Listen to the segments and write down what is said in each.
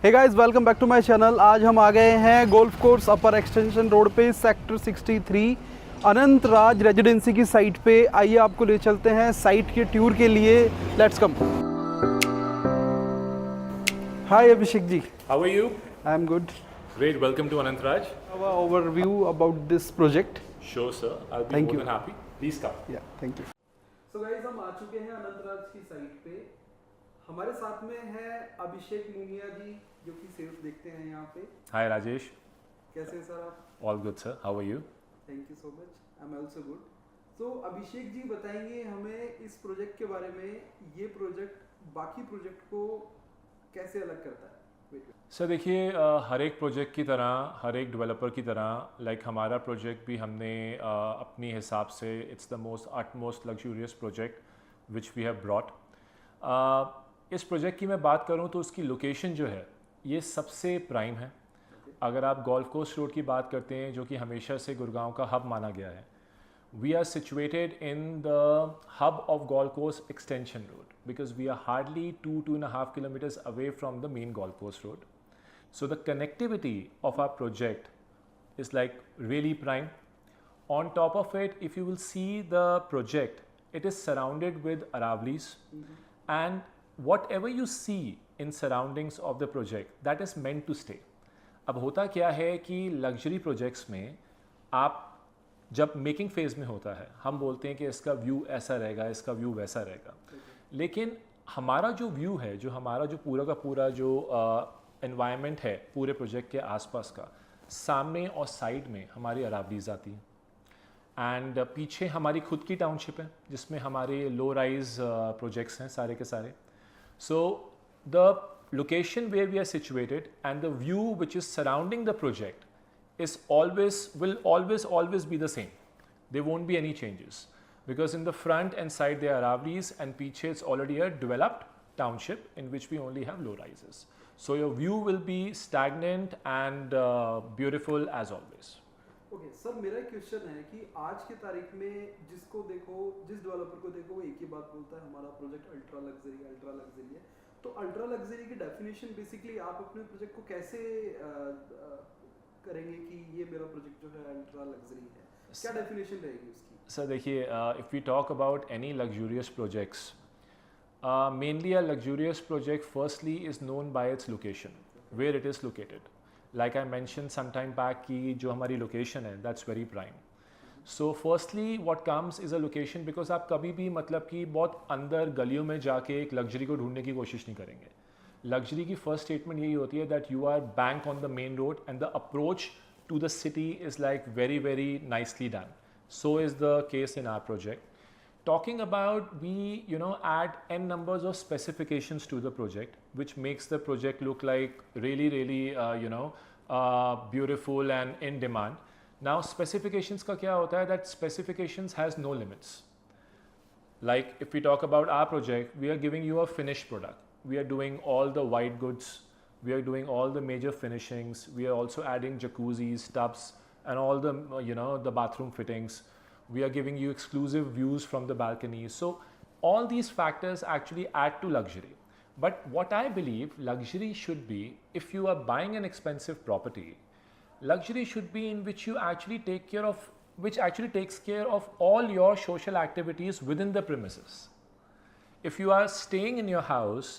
Hey guys, welcome back to my channel. आज हम आ गए हैं golf course upper extension road पे सेक्टर 63 अनंत राज रेजिडेंसी की साइट पे। आइए आपको ले चलते हैं साइट के टूर के लिए। Let's come. Hi Abhishek ji. How are you? I am good. Great. Welcome to Anant Raj. Overview about this project. Sure, sir. I'll be Thank more you. than happy. Please come. या thank you. So guys, हम आ चुके हैं अनंत राज की site पे। हमारे साथ में है अभिषेक मुनिया जी, जो कि सेल्स देखते हैं यहाँ पे। Hi, Rajesh. कैसे हैं सर आप? All good, sir. How are you? Thank you so much. I am also good. So Abhishek ji, बताएंगे हमें इस प्रोजेक्ट के बारे में। ये प्रोजेक्ट बाकी प्रोजेक्ट को कैसे अलग करता है? सर देखिए, हर एक प्रोजेक्ट की तरह, हर एक डेवलपर की तरह, लाइक हमारा प्रोजेक्ट भी हमने अपनी हिसाब से, it's the most luxurious project which we have brought. इस प्रोजेक्ट की मैं बात करूं तो उसकी लोकेशन जो है ये सबसे प्राइम है। अगर आप गोल्फ कोर्स रोड की बात करते हैं, जो कि हमेशा से गुड़गांव का हब माना गया है, we are situated in the hub of Golf Course Extension Road because we are hardly 2.5 kilometers away from the main Golf Course Road. So the connectivity of our project is like really prime. On top of it, if you will see the project, it is surrounded with Aravalis, and whatever you see in surroundings of the project, that is meant to stay. अब होता क्या है कि luxury projects में आप जब making phase में होता है, हम बोलते हैं कि इसका व्यू ऐसा रहेगा, इसका व्यू वैसा रहेगा, लेकिन हमारा जो व्यू है, जो हमारा जो पूरा का पूरा जो एनवायरनमेंट है पूरे प्रोजेक्ट के आसपास का, सामने और साइड में हमारी अरावलीज आती हैं, एंड पीछे हमारी खुद की टाउनशिप है जिसमें हमारे लो राइज प्रोजेक्ट्स हैं सारे के सारे। So the location where we are situated and the view which is surrounding the project will always be the same. There won't be any changes because in the front and side there are Aravalis, and peeche it's already a developed township in which we only have low rises. So your view will be stagnant and beautiful as always. Okay sir, मेरा question है कि आज की तारीख में जिसको देखो, जिस डेवलपर को देखो, वो एक ही बात बोलता है, हमारा प्रोजेक्ट अल्ट्रा लग्जरी है। तो अल्ट्रा लग्जरी की डेफिनेशन बेसिकली आप अपने प्रोजेक्ट को कैसे करेंगे कि ये मेरा प्रोजेक्ट जो है अल्ट्रा लग्जरी है? क्या डेफिनेशन रहेगी उसकी? सर देखिए, if we talk about any luxurious projects, mainly a luxurious project firstly is known by its location, where it is located. Like I mention some time back कि जो हमारी location है that's very prime. So firstly what comes is a location, because आप कभी भी मतलब कि बहुत अंदर गलियों में जाके एक लग्जरी को ढूंढने की कोशिश नहीं करेंगे। लग्जरी की फर्स्ट स्टेटमेंट यही होती है that you are bank on the main road and the approach to the city is like very very nicely done. So is the case in our project. Talking about, we add n numbers of specifications to the project, which makes the project look like really beautiful and in demand. Now specifications का क्या होता है, that specifications has no limits. Like if we talk about our project, we are giving you a finished product. We are doing all the white goods, we are doing all the major finishings, we are also adding jacuzzis, tubs and all the the bathroom fittings. We are giving you exclusive views from the balconies. So all these factors actually add to luxury. But what I believe luxury should be, if you are buying an expensive property, luxury should be in which you actually which actually takes care of all your social activities within the premises. If you are staying in your house,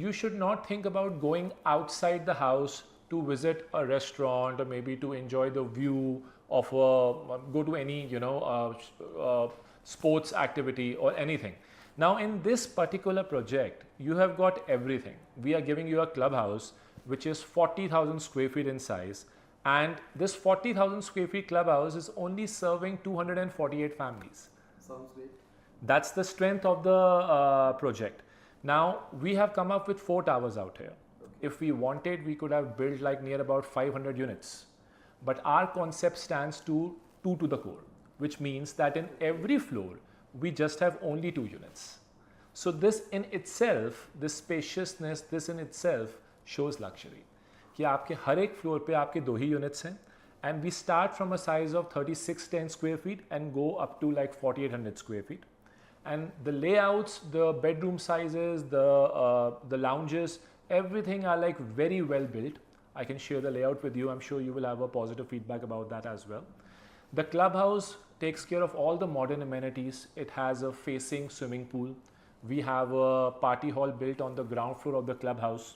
you should not think about going outside the house to visit a restaurant or maybe to enjoy the view of go to any sports activity or anything. Now in this particular project, you have got everything. We are giving you a clubhouse which is 40,000 square feet in size, and this 40,000 square feet clubhouse is only serving 248 families. Sounds great. That's the strength of the project. Now we have come up with 4 towers out here. If we wanted, we could have built like near about 500 units. But our concept stands to 2 to the core, which means that in every floor, we just have only 2 units. So this in itself, this spaciousness, this in itself shows luxury. कि आपके हर एक floor पे आपके 2 ही units हैं, and we start from a size of 3610 square feet and go up to like 4800 square feet. And the layouts, the bedroom sizes, the lounges, Everything are like very well built. I can share the layout with you. I'm sure you will have a positive feedback about that as well. The clubhouse takes care of all the modern amenities. It has a facing swimming pool. We have a party hall built on the ground floor of the clubhouse.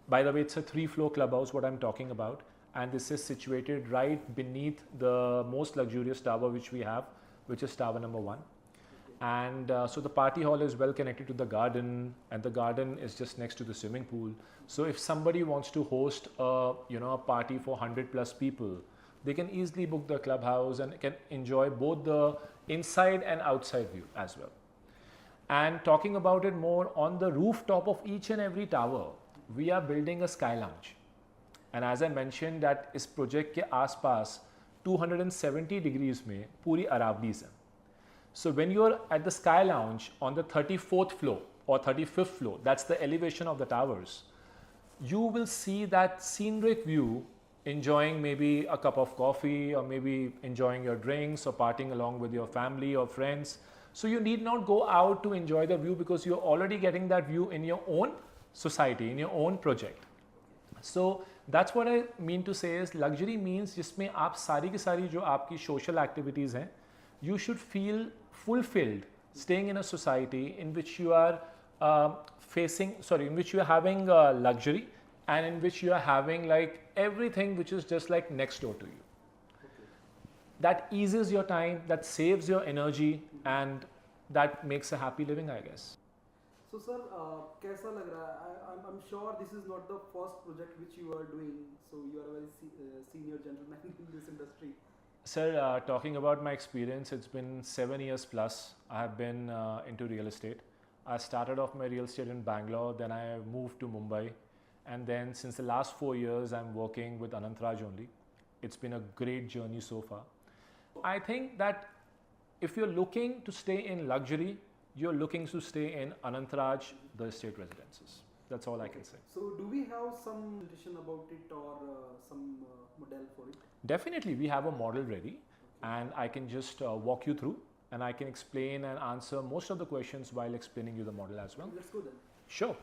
By the way, it's a 3-floor clubhouse, what I'm talking about. And this is situated right beneath the most luxurious tower which we have, which is tower number 1. And so the party hall is well connected to the garden, and the garden is just next to the swimming pool. So if somebody wants to host a party for 100+ people, they can easily book the clubhouse and can enjoy both the inside and outside view as well. And talking about it more, on the rooftop of each and every tower, we are building a sky lounge. And as I mentioned that इस project के आसपास 270 degrees में पूरी Aravali's हैं. So when you are at the sky lounge on the 34th floor or 35th floor, that's the elevation of the towers, you will see that scenic view, enjoying maybe a cup of coffee or maybe enjoying your drinks or partying along with your family or friends. So you need not go out to enjoy the view because you're already getting that view in your own society, in your own project. So that's what I mean to say is luxury means जिसमें आप सारी की सारी जो आपकी social activities हैं, you should feel fulfilled staying in a society in which you are in which you are having luxury and in which you are having like everything which is just like next door to you. Okay. That eases your time, that saves your energy, and that makes a happy living, I guess. So sir, कैसा लग रहा है? I'm sure this is not the first project which you are doing. So you are a very senior gentleman in this industry. Sir, talking about my experience, it's been 7 years plus. I have been into real estate. I started off my real estate in Bangalore, then I moved to Mumbai, and then since the last 4 years, I'm working with Anant Raj only. It's been a great journey so far. I think that if you're looking to stay in luxury, you're looking to stay in Anant Raj, the estate residences. That's all I can say. So do we have some edition about it or some model for it? Definitely, we have a model ready, and I can just walk you through, and I can explain and answer most of the questions while explaining you the model as well. Let's go then. Sure.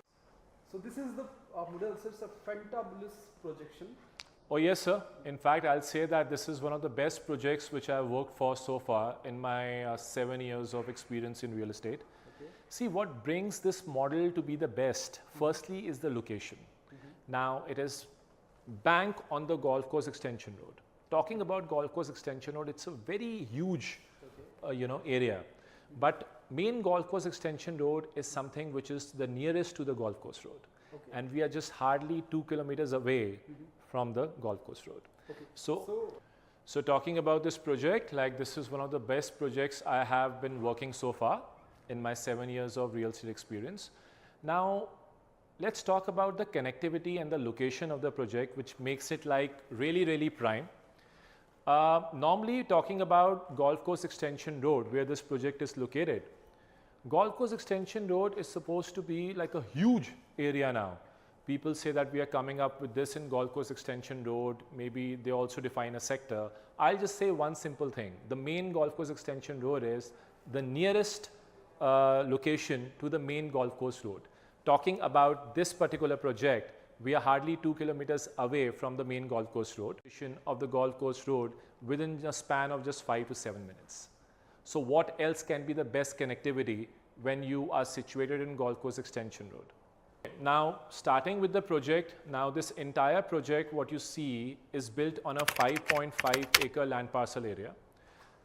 So this is the model, so it's a fantabulous projection. Oh yes, sir. In fact, I'll say that this is one of the best projects which I've worked for so far in my 7 years of experience in real estate. Okay. See, what brings this model to be the best, firstly, is the location. Now, it is bank on the golf course extension road. Talking about golf course extension road, it's a very huge, area. But main golf course extension road is something which is the nearest to the golf course road. Okay. And we are just hardly 2 kilometers away from the golf course road. Okay. So talking about this project, like this is one of the best projects I have been working so far in my 7 years of real estate experience. Now, let's talk about the connectivity and the location of the project, which makes it like really, really prime. Normally talking about Golf Course Extension Road, where this project is located, Golf Course Extension Road is supposed to be like a huge area now. People say that we are coming up with this in Golf Course Extension Road. Maybe they also define a sector. I'll just say one simple thing. The main Golf Course Extension Road is the nearest location to the main golf course road. Talking about this particular project, we are hardly 2 kilometers away from the main golf course road of the golf course road within a span of just 5 to 7 minutes. So what else can be the best connectivity when you are situated in Golf Course Extension Road? Now, starting with the project, now this entire project, what you see is built on a 5.5 acre land parcel area.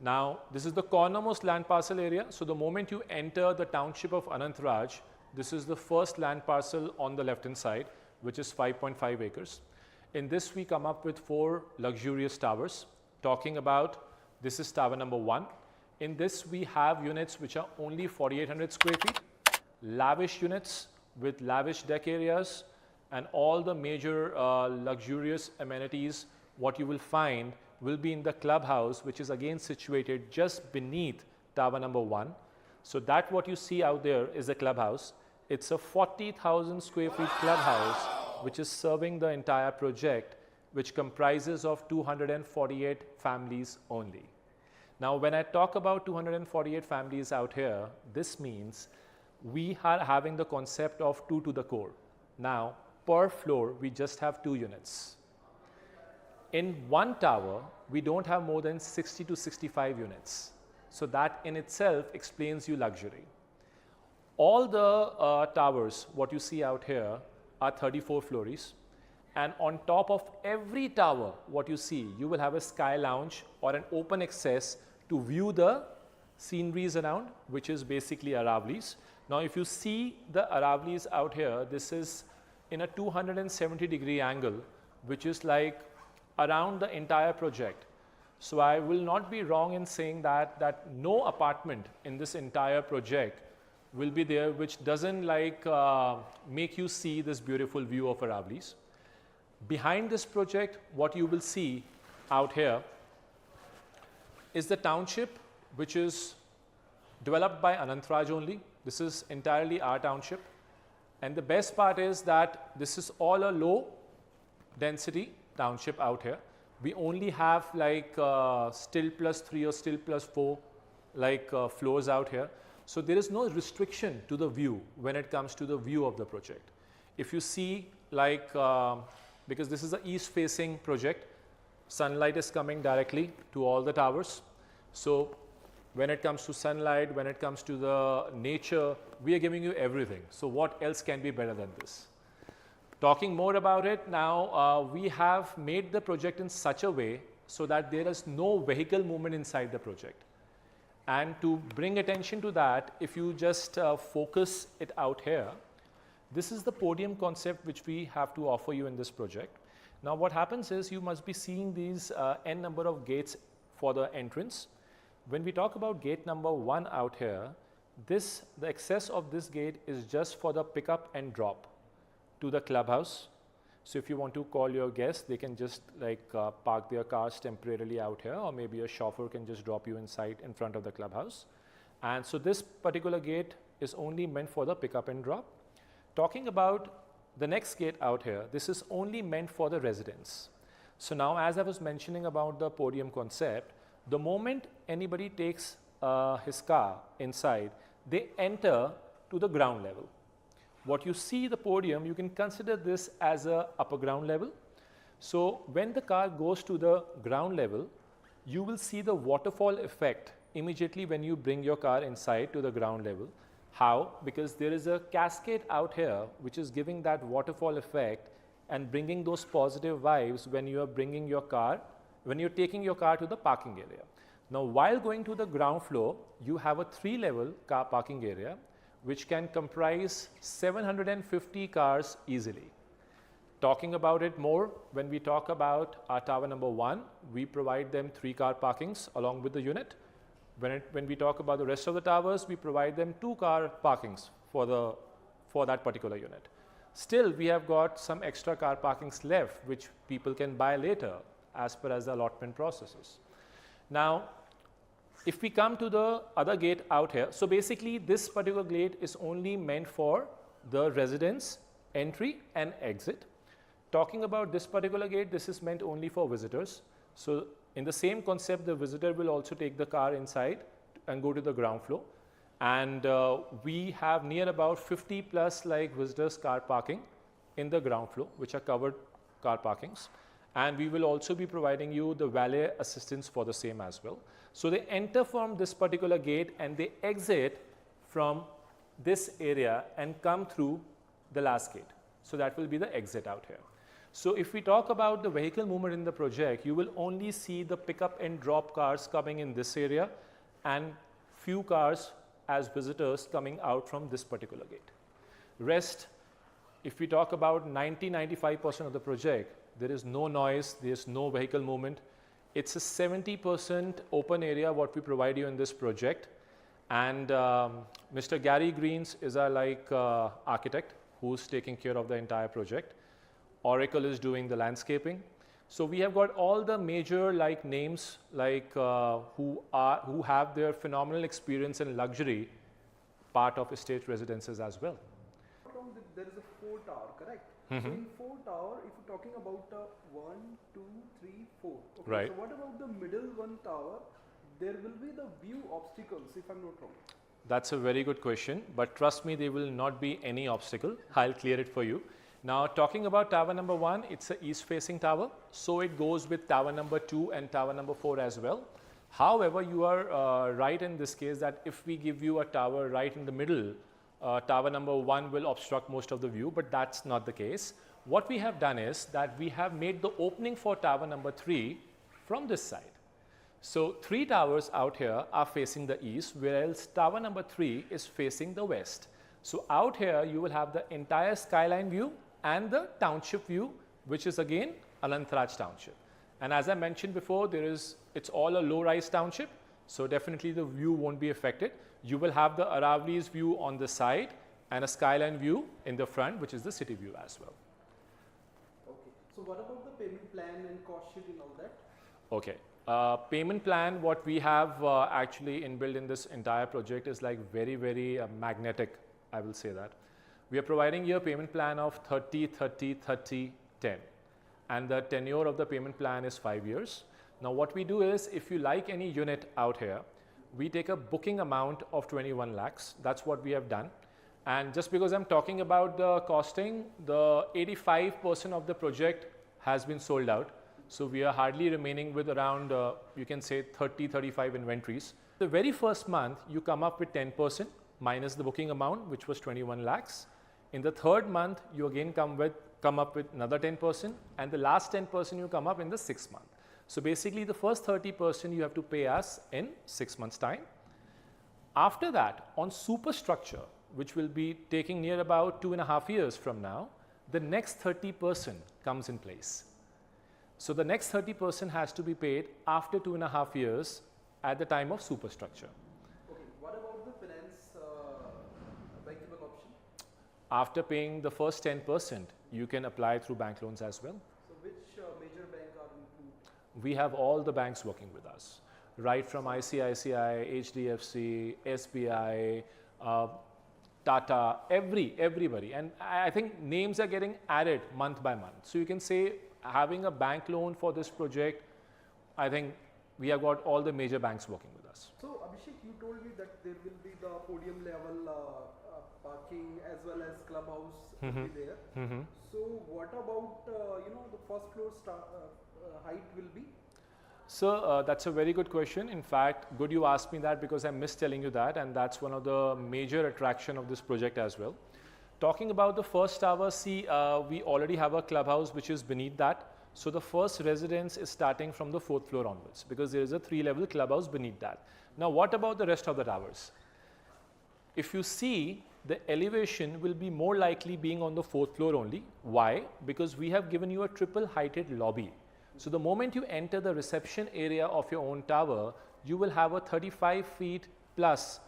Now, this is the cornermost land parcel area. So the moment you enter the township of Anant Raj, this is the first land parcel on the left hand side, which is 5.5 acres. In this, we come up with 4 luxurious towers. Talking about, this is tower number 1. In this, we have units which are only 4,800 square feet, lavish units with lavish deck areas, and all the major luxurious amenities. What you will find will be in the clubhouse, which is again situated just beneath tower number 1. So that what you see out there is the clubhouse. It's a 40,000 square feet clubhouse, which is serving the entire project, which comprises of 248 families only. Now, when I talk about 248 families out here, this means we are having the concept of 2 to the core. Now, per floor, we just have 2 units. In one tower, we don't have more than 60 to 65 units. So that in itself explains you luxury. All the towers, what you see out here, are 34 floors. And on top of every tower, what you see, you will have a sky lounge or an open access to view the sceneries around, which is basically Aravalis. Now, if you see the Aravalis out here, this is in a 270-degree angle, which is like around the entire project. So I will not be wrong in saying that no apartment in this entire project will be there which doesn't like make you see this beautiful view of Aravalis. Behind this project, what you will see out here is the township, which is developed by Anant Raj only. This is entirely our township. And the best part is that this is all a low density township out here. We only have like still +3 or still +4 like floors out here. So there is no restriction to the view when it comes to the view of the project. If you see like, because this is an east facing project, sunlight is coming directly to all the towers. So when it comes to sunlight, when it comes to the nature, we are giving you everything. So what else can be better than this? Talking more about it now, we have made the project in such a way so that there is no vehicle movement inside the project. And to bring attention to that, if you just focus it out here, this is the podium concept which we have to offer you in this project. Now what happens is you must be seeing these n number of gates for the entrance. When we talk about gate number 1 out here, the access of this gate is just for the pickup and drop to the clubhouse. So if you want to call your guests, they can just like park their cars temporarily out here, or maybe a chauffeur can just drop you inside in front of the clubhouse. And so this particular gate is only meant for the pickup and drop. Talking about the next gate out here, this is only meant for the residents. So now, as I was mentioning about the podium concept, the moment anybody takes his car inside, they enter to the ground level. What you see the podium, you can consider this as a upper ground level. So when the car goes to the ground level, you will see the waterfall effect immediately when you bring your car inside to the ground level. How? Because there is a cascade out here which is giving that waterfall effect and bringing those positive vibes when you are bringing your car, when you're taking your car to the parking area. Now, while going to the ground floor, you have a 3-level car parking area which can comprise 750 cars easily. Talking about it more, when we talk about our tower number 1, we provide them 3 car parkings along with the unit. When we talk about the rest of the towers, we provide them 2 car parkings for that particular unit. Still, we have got some extra car parkings left, which people can buy later as per as the allotment processes. Now, if we come to the other gate out here, so basically this particular gate is only meant for the residents' entry and exit. Talking about this particular gate, this is meant only for visitors. So in the same concept, the visitor will also take the car inside and go to the ground floor. And we have near about 50 plus like visitors car parking in the ground floor, which are covered car parkings. And we will also be providing you the valet assistance for the same as well. So they enter from this particular gate and they exit from this area and come through the last gate. So that will be the exit out here. So if we talk about the vehicle movement in the project, you will only see the pickup and drop cars coming in this area and few cars as visitors coming out from this particular gate. Rest, if we talk about 90-95% of the project, there is no noise, there is no vehicle movement. It's a 70% open area what we provide you in this project. And Mr. Gary Greens is our architect who's taking care of the entire project. Oracle is doing the landscaping. So we have got all the major names who have their phenomenal experience in luxury part of estate residences as well. There is a 4 tower, correct? Mm-hmm. So in 4 tower, if you're talking about 1, 2, 3, 4. Okay, right. So what about the middle 1 tower? There will be the view obstacles, if I'm not wrong. That's a very good question, but trust me, there will not be any obstacle. I'll clear it for you. Now talking about tower number 1, it's an east facing tower, so it goes with tower number 2 and tower number 4 as well. However, you are right in this case that if we give you a tower right in the middle, tower number 1 will obstruct most of the view, but that's not the case. What we have done is that we have made the opening for tower number 3 from this side. So 3 towers out here are facing the east, whereas tower number 3 is facing the west. So out here you will have the entire skyline view and the township view, which is again Anant Raj township. And as I mentioned before, it's all a low-rise township, so definitely the view won't be affected. You will have the Aravali's view on the side and a skyline view in the front, which is the city view as well. Okay. So what about the payment plan and cost sheet and all that? Okay. Payment plan, what we have actually inbuilt in this entire project is like very, very magnetic, I will say that. We are providing you a payment plan of 30, 30, 30, 10. And the tenure of the payment plan is 5 years. Now what we do is, if you like any unit out here, we take a booking amount of 21 lakhs. That's what we have done. And just because I'm talking about the costing, the 85% of the project has been sold out. So we are hardly remaining with around, you can say 30, 35 inventories. The very first month, you come up with 10% minus the booking amount, which was 21 lakhs. In the third month, you again come up with another 10%, and the last 10% you come up in the 6th month. So basically the first 30% you have to pay us in 6 months' time. After that, on superstructure, which will be taking near about 2.5 years from now, the next 30% comes in place. So the next 30% has to be paid after 2.5 years at the time of superstructure. Okay, what about the finance bankable option? After paying the first 10%, you can apply through bank loans as well. So which major bank are included? We have all the banks working with us, right from ICICI, HDFC, SBI, Tata, everybody. And I think names are getting added month by month. So you can say having a bank loan for this project, I think we have got all the major banks working with us. So Abhishek, you told me that there will be the podium level parking as well as clubhouse will be there. So what about the first floor height will be? So that's a very good question. In fact, good you asked me that, because I missed telling you that, and that's one of the major attraction of this project as well. Talking about the first tower, see, we already have a clubhouse which is beneath that. So the first residence is starting from the 4th floor onwards, because there is a 3-level clubhouse beneath that. Now what about the rest of the towers? If you see, the elevation will be more likely being on the 4th floor only. Why? Because we have given you a triple heighted lobby. So the moment you enter the reception area of your own tower, you will have a 35 feet plus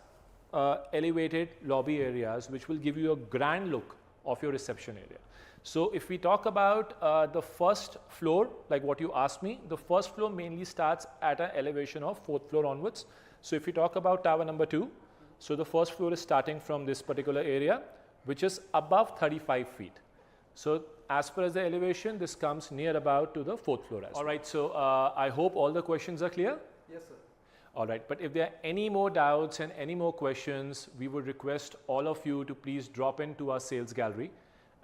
elevated lobby areas, which will give you a grand look of your reception area. So if we talk about the first floor, like what you asked me, the first floor mainly starts at an elevation of 4th floor onwards. So if we talk about tower number 2, so the first floor is starting from this particular area, which is above 35 feet. So as per as the elevation, this comes near about to the 4th floor as well. All right, so I hope all the questions are clear. Yes, sir. All right, but if there are any more doubts and any more questions, we would request all of you to please drop into our sales gallery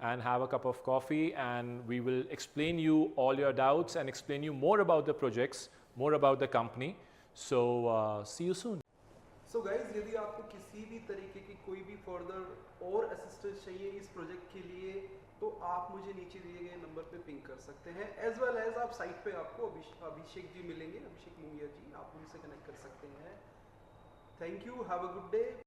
and have a cup of coffee, and we will explain you all your doubts and explain you more about the projects, more about the company. So see you soon. So guys, यदि आपको किसी भी तरीके की कोई भी further और assistance चाहिए इस प्रोजेक्ट के लिए, तो आप मुझे नीचे दिए गए नंबर पे पिंग कर सकते हैं, एज वेल एज आप साइट पे आपको अभिषेक जी मिलेंगे, अभिषेक मुंगिया जी, आप उनसे कनेक्ट कर सकते हैं. Thank you, have a good day.